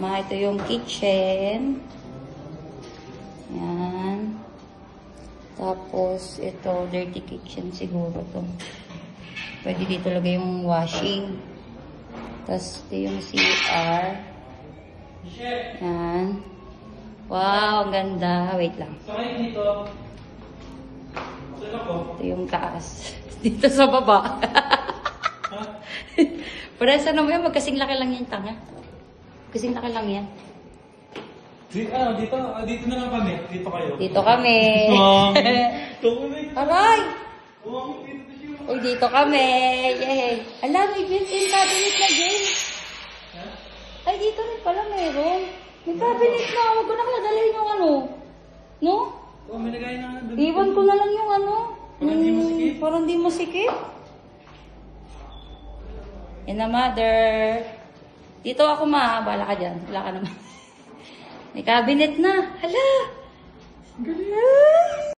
Ma, ito yung kitchen. Yan. Tapos, ito, dirty kitchen siguro to. Pwede dito lagay yung washing. Tapos, ito yung CR. Yan. Wow, ang ganda. Wait lang. Dito. Ito yung taas. Dito sa baba. Paresa naman yan, magkasing laki lang yan, tanga. Kasing laki lang yan. Dito na lang kami. Dito kayo. Dito kami. Aray! Uy, dito kami. Yay. Ala, may built-in cabinet na, Jay. Ay, dito rin pala meron. May cabinet na. Huwag ko na kalagalayin yung ano. No? May lagay na doon. Iwan ko na lang yung ano. Parang di masikip. Parang di masikip. Yan na, mother. Dito ako, ma. Bala ka dyan. Wala ka naman. May cabinet na. Hala! Galing.